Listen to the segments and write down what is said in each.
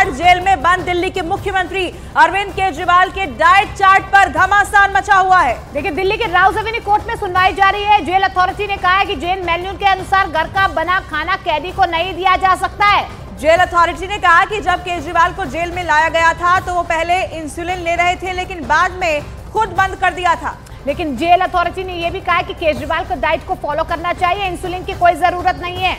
Tihar jail में बंद दिल्ली के मुख्यमंत्री अरविंद केजरीवाल के डाइट चार्ट पर घमासान मचा हुआ है। देखिए, दिल्ली के राउस एवेन्यू कोर्ट में सुनवाई जारी है। जेल अथॉरिटी ने कहा है कि जेल मेन्यू के अनुसार घर का बना खाना कैदी को नहीं दिया जा सकता है। जेल अथॉरिटी ने कहा कि जब केजरीवाल को जेल में लाया गया था तो वो पहले इंसुलिन ले रहे थे, लेकिन बाद में खुद बंद कर दिया था। लेकिन जेल अथॉरिटी ने यह भी कहा कि केजरीवाल को डाइट को फॉलो करना चाहिए, इंसुलिन की कोई जरूरत नहीं है।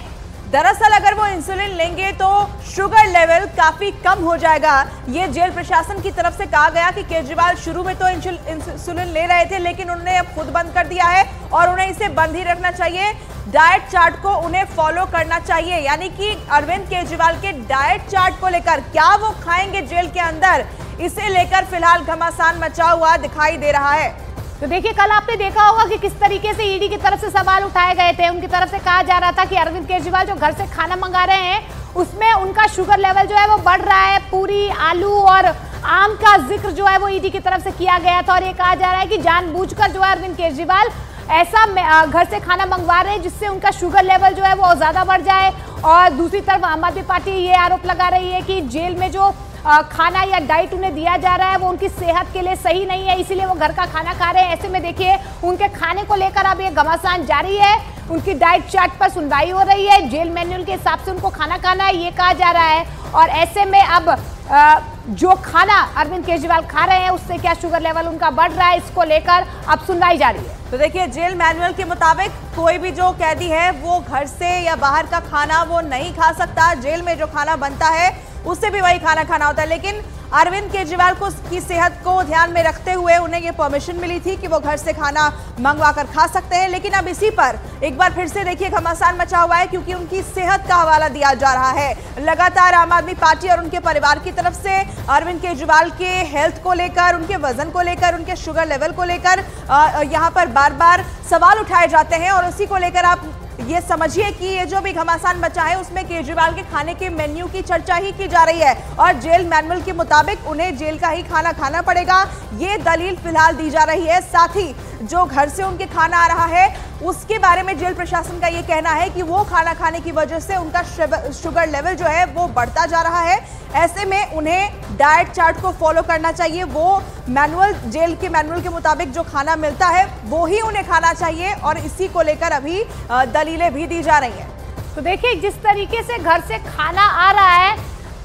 दरअसल अगर वो इंसुलिन लेंगे तो शुगर लेवल काफी कम हो जाएगा। ये जेल प्रशासन की तरफ से कहा गया कि केजरीवाल शुरू में तो इंसुलिन ले रहे थे, लेकिन उन्होंने अब खुद बंद कर दिया है और उन्हें इसे बंद ही रखना चाहिए। डाइट चार्ट को उन्हें फॉलो करना चाहिए, यानी कि अरविंद केजरीवाल के डाइट चार्ट को लेकर क्या वो खाएंगे जेल के अंदर, इसे लेकर फिलहाल घमासान मचा हुआ दिखाई दे रहा है। तो देखिए, कल आपने देखा होगा कि किस तरीके से ईडी की तरफ से सवाल उठाए गए थे। उनकी तरफ से कहा जा रहा था कि अरविंद केजरीवाल जो घर से खाना मंगा रहे हैं उसमें उनका शुगर लेवल जो है वो बढ़ रहा है। पूरी, आलू और आम का जिक्र जो है वो ईडी की तरफ से किया गया था और ये कहा जा रहा है कि जानबूझकर जो है अरविंद केजरीवाल ऐसा घर से खाना मंगवा रहे हैं जिससे उनका शुगर लेवल जो है वो ज्यादा बढ़ जाए। और दूसरी तरफ आम आदमी पार्टी ये आरोप लगा रही है कि जेल में जो खाना या डाइट उन्हें दिया जा रहा है वो उनकी सेहत के लिए सही नहीं है, इसीलिए वो घर का खाना खा रहे हैं। ऐसे में देखिए, उनके खाने को लेकर अब ये घमासान जारी है। उनकी डाइट चार्ट पर सुनवाई हो रही है, जेल मेन्यू के हिसाब से उनको खाना खाना है ये कहा जा रहा है। और ऐसे में अब जो खाना अरविंद केजरीवाल खा रहे हैं उससे क्या शुगर लेवल उनका बढ़ रहा है, इसको लेकर अब सुनवाई जारी है। तो देखिए, जेल मैनुअल के मुताबिक कोई भी जो कैदी है वो घर से या बाहर का खाना वो नहीं खा सकता। जेल में जो खाना बनता है उससे भी वही खाना खाना होता है, लेकिन अरविंद केजरीवाल को की सेहत को ध्यान में रखते हुए उन्हें ये परमिशन मिली थी कि वो घर से खाना मंगवा कर खा सकते हैं। लेकिन अब इसी पर एक बार फिर से देखिए घमासान मचा हुआ है, क्योंकि उनकी सेहत का हवाला दिया जा रहा है। लगातार आम आदमी पार्टी और उनके परिवार की तरफ से अरविंद केजरीवाल के हेल्थ को लेकर, उनके वजन को लेकर, उनके शुगर लेवल को लेकर यहाँ पर बार बार सवाल उठाए जाते हैं। और उसी को लेकर आप ये समझिए कि ये जो भी घमासान बचा है उसमें केजरीवाल के खाने के मेन्यू की चर्चा ही की जा रही है और जेल मैनुअल के मुताबिक उन्हें जेल का ही खाना खाना पड़ेगा, ये दलील फिलहाल दी जा रही है। साथ ही जो घर से उनके खाना आ रहा है उसके बारे में जेल प्रशासन का ये कहना है कि वो खाना खाने की वजह से उनका शुगर लेवल जो है वो बढ़ता जा रहा है। ऐसे में उन्हें डाइट चार्ट को फॉलो करना चाहिए, वो मैनुअल, जेल के मैनुअल के मुताबिक जो खाना मिलता है वो ही उन्हें खाना चाहिए और इसी को लेकर अभी दलीलें भी दी जा रही हैं। तो देखिए, जिस तरीके से घर से खाना आ रहा है,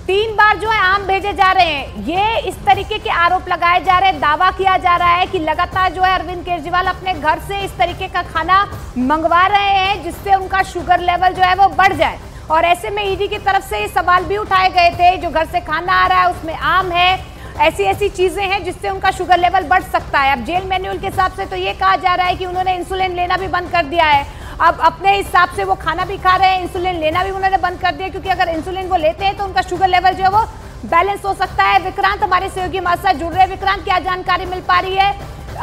3 बार जो है आम भेजे जा रहे हैं, ये इस तरीके के आरोप लगाए जा रहे हैं। दावा किया जा रहा है कि लगातार जो है अरविंद केजरीवाल अपने घर से इस तरीके का खाना मंगवा रहे हैं जिससे उनका शुगर लेवल जो है वो बढ़ जाए। और ऐसे में ईडी की तरफ से ये सवाल भी उठाए गए थे, जो घर से खाना आ रहा है उसमें आम है, ऐसी चीजें हैं जिससे उनका शुगर लेवल बढ़ सकता है। अब जेल मैनुअल के हिसाब से तो ये कहा जा रहा है कि उन्होंने इंसुलिन लेना भी बंद कर दिया है। अब अपने हिसाब से वो खाना भी खा रहे हैं, इंसुलिन लेना भी उन्होंने बंद कर दिया, क्योंकि अगर इंसुलिन वो लेते हैं तो उनका शुगर लेवल जो है वो बैलेंस हो सकता है। विक्रांत हमारे सहयोगी हमारे साथ जुड़ रहे हैं। विक्रांत, क्या जानकारी मिल पा रही है?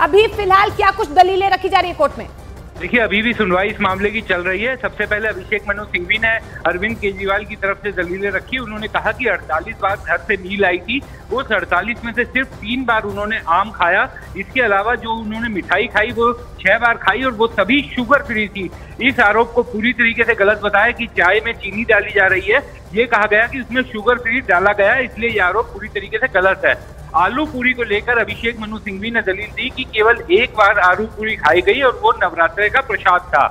अभी फिलहाल क्या कुछ दलीलें रखी जा रही है कोर्ट में? देखिए, अभी भी सुनवाई इस मामले की चल रही है। सबसे पहले अभिषेक मनु सिंघवी ने अरविंद केजरीवाल की तरफ से दलीलें रखी। उन्होंने कहा कि 48 बार घर से मील आई थी, उस 48 में से सिर्फ 3 बार उन्होंने आम खाया। इसके अलावा जो उन्होंने मिठाई खाई वो 6 बार खाई और वो सभी शुगर फ्री थी। इस आरोप को पूरी तरीके से गलत बताया कि चाय में चीनी डाली जा रही है। ये कहा गया कि उसमें शुगर फ्री डाला गया, इसलिए ये आरोप पूरी तरीके से गलत है। आलू पूरी को लेकर अभिषेक मनु सिंघवी ने दलील दी कि केवल 1 बार आलू पूरी खाई गई और वो नवरात्रे का प्रसाद था।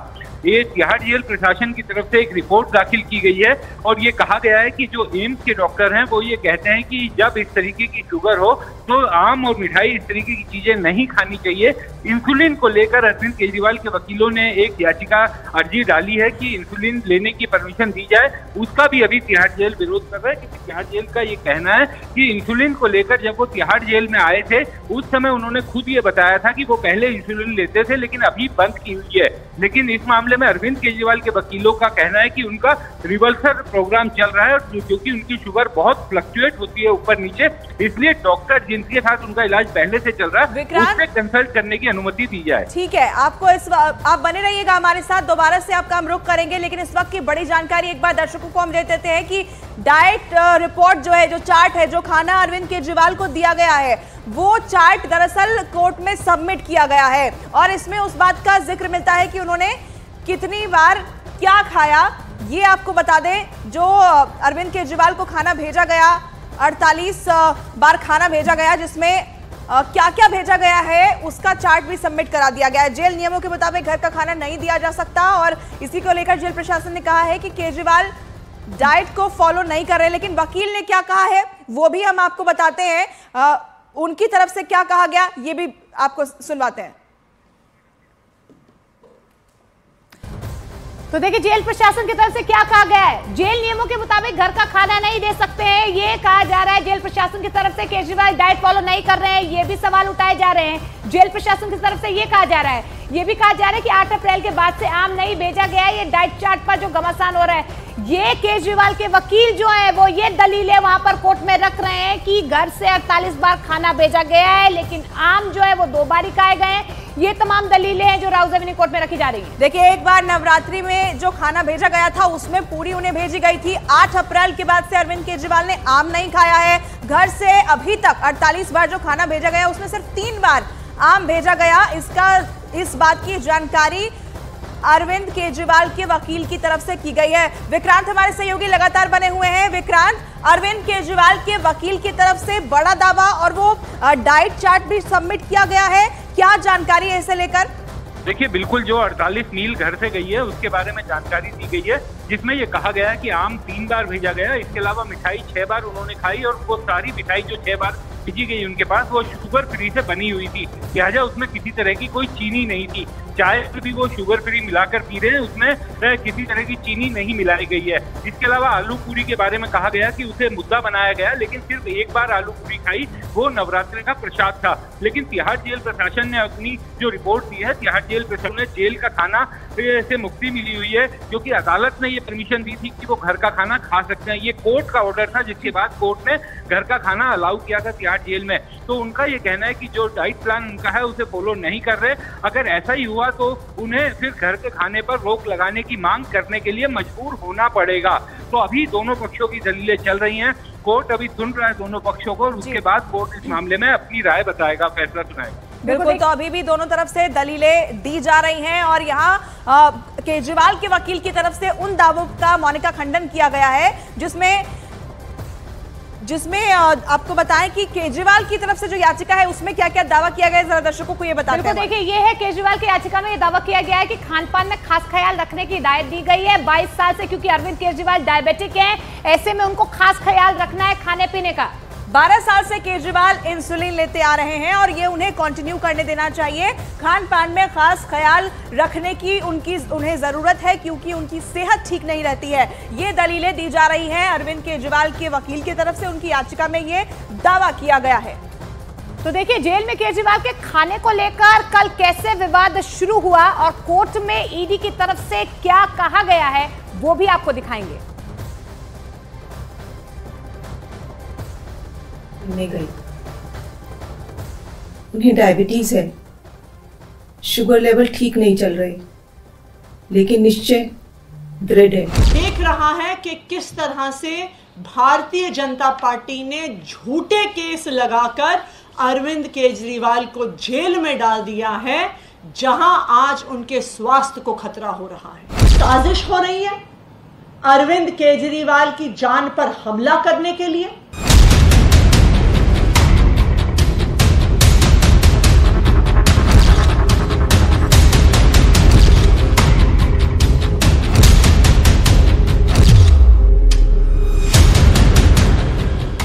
ये तिहाड़ जेल प्रशासन की तरफ से एक रिपोर्ट दाखिल की गई है और ये कहा गया है कि जो एम्स के डॉक्टर हैं वो ये कहते हैं कि जब इस तरीके की शुगर हो तो आम और मिठाई, इस तरीके की चीजें नहीं खानी चाहिए। इंसुलिन को लेकर अरविंद केजरीवाल के वकीलों ने एक याचिका अर्जी डाली है कि इंसुलिन लेने की परमिशन दी जाए। उसका भी अभी तिहाड़ जेल विरोध कर रहा है, क्योंकि तिहाड़ जेल का ये कहना है कि इंसुलिन को लेकर जब वो तिहाड़ जेल में आए थे उस समय उन्होंने खुद ये बताया था कि वो पहले इंसुलिन लेते थे लेकिन अभी बंद की हुई है। लेकिन इस मामले में अरविंद केजरीवाल के वकीलों का कहना है कि उनका रिवर्सल प्रोग्राम चल रहा है, क्योंकि उनकी शुगर बहुत फ्लक्चुएट होती है ऊपर नीचे, इसलिए डॉक्टर जिनके साथ उनका इलाज पहले से चल रहा है उससे कंसल्ट करने की अनुमति दी जाए। ठीक है, आपको आप बने रहिएगा हमारे साथ, दोबारा से आपका हम रुख करेंगे। लेकिन इस वक्त की बड़ी जानकारी एक बार दर्शकों को हम दे देते हैं कि डाइट रिपोर्ट जो है, जो चार्ट है, जो खाना अरविंद केजरीवाल को दिया गया है, वो चार्ट दरअसल कोर्ट में सबमिट किया गया है और इसमें उस बात का जिक्र मिलता है कि उन्होंने कितनी बार क्या खाया। ये आपको बता दें, जो अरविंद केजरीवाल को खाना भेजा गया 48 बार खाना भेजा गया, जिसमें क्या क्या भेजा गया है उसका चार्ट भी सबमिट करा दिया गया है। जेल नियमों के मुताबिक घर का खाना नहीं दिया जा सकता और इसी को लेकर जेल प्रशासन ने कहा है कि केजरीवाल डाइट को फॉलो नहीं कर रहे। लेकिन वकील ने क्या कहा है वो भी हम आपको बताते हैं, उनकी तरफ से क्या कहा गया ये भी आपको सुनवाते हैं। तो देखिए जेल प्रशासन की तरफ से क्या कहा गया है। जेल नियमों के मुताबिक घर का खाना नहीं दे सकते हैं, ये कहा जा रहा है जेल प्रशासन की तरफ से। केजरीवाल डाइट फॉलो नहीं कर रहे हैं, ये भी सवाल उठाए जा रहे हैं। जेल प्रशासन की तरफ से ये कहा जा रहा है, ये भी कहा जा रहा है कि 8 अप्रैल के बाद से आम नहीं भेजा गया है। ये डाइट चार्ट पर जो घमासान हो रहा है, ये केजरीवाल के वकील जो है वो ये दलीलें वहां पर कोर्ट में रख रहे हैं कि घर से 48 बार खाना भेजा गया है, लेकिन आम जो है वो 2 बार ही खाए गए हैं। ये तमाम दलीलें हैं जो राउज एवेन्यू कोर्ट में रखी जा रही है। देखिए, एक बार नवरात्रि में जो खाना भेजा गया था उसमें पूरी उन्हें भेजी गई थी। 8 अप्रैल के बाद से अरविंद केजरीवाल ने आम नहीं खाया है। घर से अभी तक 48 बार जो खाना भेजा गया उसमें सिर्फ 3 बार आम भेजा गया। इस बात की जानकारी अरविंद केजरीवाल के वकील की तरफ से की गई है। विक्रांत हमारे सहयोगी लगातार बने हुए हैं। विक्रांत, अरविंद केजरीवाल के वकील की तरफ से बड़ा दावा और वो डाइट चार्ट भी सबमिट किया गया है, क्या जानकारी है इसे लेकर? देखिए, बिल्कुल जो 48 मील घर से गई है उसके बारे में जानकारी दी गई है, जिसमें ये कहा गया है कि आम 3 बार भेजा गया। इसके अलावा मिठाई 6 बार उन्होंने खाई और वो सारी मिठाई जो 6 बार भेजी गई उनके पास वो शुगर फ्री से बनी हुई थी, लिहाजा उसमें किसी तरह की कोई चीनी नहीं थी। चाय भी वो शुगर फ्री मिलाकर पी रहे हैं, उसमें किसी तरह की चीनी नहीं मिलाई गई है। इसके अलावा आलू पूरी के बारे में कहा गया कि उसे मुद्दा बनाया गया, लेकिन सिर्फ एक बार आलू पूरी खाई, वो नवरात्रि का प्रसाद था। लेकिन तिहाड़ जेल प्रशासन ने अपनी जो रिपोर्ट दी है, तिहाड़ जेल प्रशासन ने जेल का खाना से मुक्ति मिली हुई है, क्योंकि अदालत ने ये परमिशन दी थी कि वो घर का खाना खा सकते हैं। ये कोर्ट का ऑर्डर था, जिसके बाद कोर्ट ने घर का खाना अलाउ किया था तिहाड़ जेल में। तो उनका ये कहना है कि जो डाइट प्लान उनका है उसे फॉलो नहीं कर रहे। अगर ऐसा ही हुआ तो उन्हें फिर घर के खाने पर रोक लगाने की मांग करने के लिए मजबूर होना पड़ेगा। तो अभी दोनों पक्षों की दलीलें चल रही हैं, कोर्ट अभी सुन रहा है दोनों पक्षों को, उसके बाद कोर्ट इस मामले में अपनी राय बताएगा, फैसला सुनाएगा। बिल्कुल, तो अभी भी दोनों तरफ से दलीलें दी जा रही हैं और यहाँ केजरीवाल के वकील की तरफ से उन दावों का मौलिक खंडन किया गया है जिसमें आपको बताएं कि केजरीवाल की तरफ से जो याचिका है उसमें क्या क्या दावा किया गया है, जरा दर्शकों को ये बताते हैं। देखिए, ये है केजरीवाल की याचिका में ये दावा किया गया है कि खान पान में खास ख्याल रखने की हिदायत दी गई है 22 साल से, क्योंकि अरविंद केजरीवाल डायबिटिक हैं, ऐसे में उनको खास ख्याल रखना है खाने पीने का। 12 साल से केजरीवाल इंसुलिन लेते आ रहे हैं और ये उन्हें कंटिन्यू करने देना चाहिए। खान पान में खास ख्याल रखने की उन्हें जरूरत है, क्योंकि उनकी सेहत ठीक नहीं रहती है। ये दलीलें दी जा रही हैं अरविंद केजरीवाल के वकील की तरफ से, उनकी याचिका में ये दावा किया गया है। तो देखिए, जेल में केजरीवाल के खाने को लेकर कल कैसे विवाद शुरू हुआ और कोर्ट में ईडी की तरफ से क्या कहा गया है वो भी आपको दिखाएंगे। गई, उन्हें डायबिटीज है, शुगर लेवल ठीक नहीं चल रहे, लेकिन निश्चय दृढ़ है। देख रहा है कि किस तरह से भारतीय जनता पार्टी ने झूठे केस लगाकर अरविंद केजरीवाल को जेल में डाल दिया है, जहां आज उनके स्वास्थ्य को खतरा हो रहा है। साजिश हो रही है अरविंद केजरीवाल की जान पर हमला करने के लिए।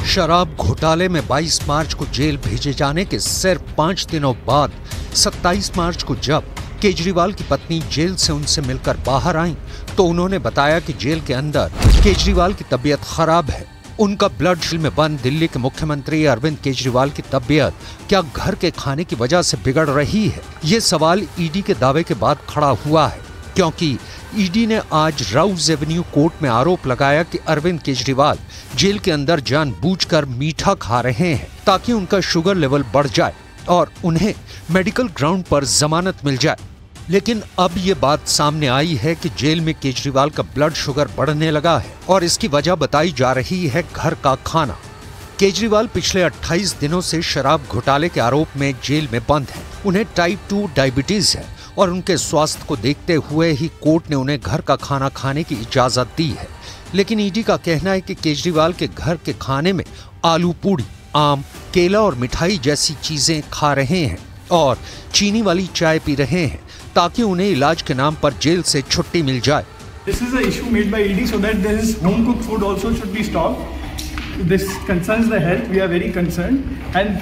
शराब घोटाले में 22 मार्च को जेल भेजे जाने के सिर्फ 5 दिनों बाद 27 मार्च को जब केजरीवाल की पत्नी जेल से उनसे मिलकर बाहर आईं, तो उन्होंने बताया कि जेल के अंदर केजरीवाल की तबीयत खराब है। उनका ब्लड जेल में बंद दिल्ली के मुख्यमंत्री अरविंद केजरीवाल की तबीयत क्या घर के खाने की वजह से बिगड़ रही है? ये सवाल ईडी के दावे के बाद खड़ा हुआ है, क्योंकि ईडी ने आज राउज एवेन्यू कोर्ट में आरोप लगाया कि अरविंद केजरीवाल जेल के अंदर जानबूझकर मीठा खा रहे हैं ताकि उनका शुगर लेवल बढ़ जाए और उन्हें मेडिकल ग्राउंड पर जमानत मिल जाए। लेकिन अब ये बात सामने आई है कि जेल में केजरीवाल का ब्लड शुगर बढ़ने लगा है और इसकी वजह बताई जा रही है घर का खाना। केजरीवाल पिछले 28 दिनों से शराब घोटाले के आरोप में जेल में बंद हैं। उन्हें टाइप 2 डायबिटीज है और उनके स्वास्थ्य को देखते हुए ही कोर्ट ने उन्हें घर का खाना खाने की इजाजत दी है। लेकिन ईडी का कहना है कि केजरीवाल के घर के खाने में आलू पूड़ी, आम, केला और मिठाई जैसी चीजें खा रहे हैं और चीनी वाली चाय पी रहे हैं ताकि उन्हें इलाज के नाम पर जेल से छुट्टी मिल जाए। This is an issue made by ED so that this home cooked food also should be stopped. This concerns the health. We are very concerned, and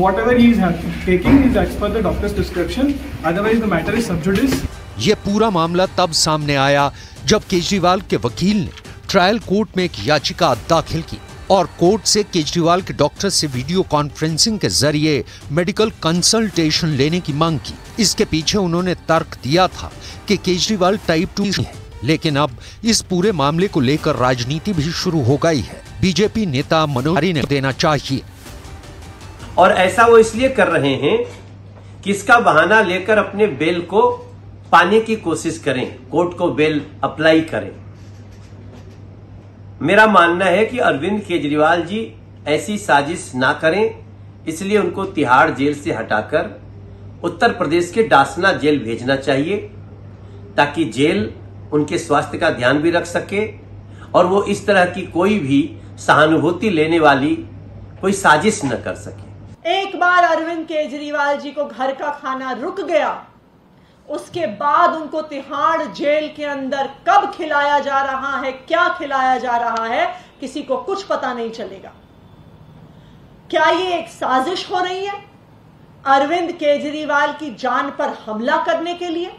whatever he is taking is as per the doctor's prescription. Otherwise, the matter is sub judice. ये पूरा मामला तब सामने आया जब केजरीवाल के वकील ने ट्रायल कोर्ट में एक याचिका दाखिल की और कोर्ट से केजरीवाल के डॉक्टर से वीडियो कॉन्फ्रेंसिंग के जरिए मेडिकल कंसल्टेशन लेने की मांग की। इसके पीछे उन्होंने तर्क दिया था कि केजरीवाल टाइप 2 है, लेकिन अब इस पूरे मामले को लेकर राजनीति भी शुरू हो गई है। बीजेपी नेता मनोज तिवारी ने देना चाहिए। और ऐसा वो इसलिए कर रहे हैं कि इसका बहाना लेकर अपने बेल को पाने की कोशिश करें, कोर्ट को बेल अप्लाई करें। मेरा मानना है कि अरविंद केजरीवाल जी ऐसी साजिश ना करें, इसलिए उनको तिहाड़ जेल से हटाकर उत्तर प्रदेश के डासना जेल भेजना चाहिए ताकि जेल उनके स्वास्थ्य का ध्यान भी रख सके और वो इस तरह की कोई भी सहानुभूति लेने वाली कोई साजिश न कर सके। एक बार अरविंद केजरीवाल जी को घर का खाना रुक गया, उसके बाद उनको तिहाड़ जेल के अंदर कब खिलाया जा रहा है, क्या खिलाया जा रहा है, किसी को कुछ पता नहीं चलेगा। क्या ये एक साजिश हो रही है अरविंद केजरीवाल की जान पर हमला करने के लिए?